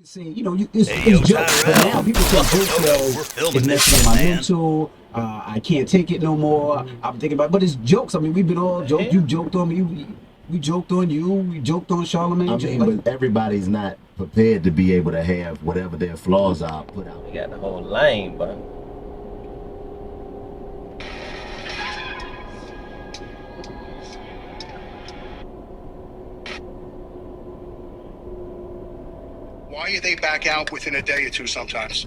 say, it's jokes, but now people take jokes as it's messing up my mental. I can't take it no more. I'm thinking about, but it's jokes. I mean, we've been all joked. You joked on me. We joked on you. We joked on Charlamagne. I mean, but everybody's not prepared to be able to have whatever their flaws are put out. We got the whole lane, bro. Why they back out within a day or two sometimes?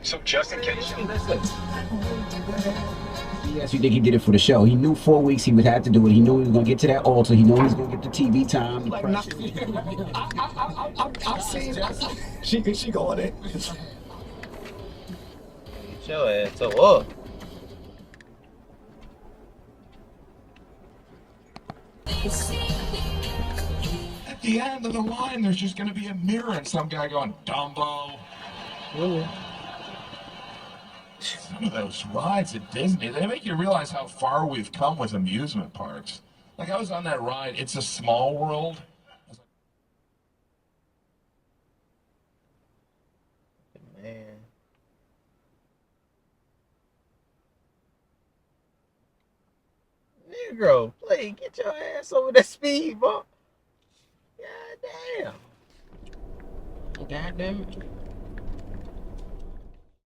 So just in case. Yes, you think he did it for the show? He knew 4 weeks he would have to do it. He knew he was gonna get to that altar. He knew he was gonna get the TV time. Like, I've seen it. She going in. Get your ass so up. At the end of the line, there's just going to be a mirror and some guy going, Dumbo. Some of those rides at Disney, they make you realize how far we've come with amusement parks. Like, I was on that ride, It's a Small World. Man. Negro, play, get your ass over that speed bump. God damn. God damn it.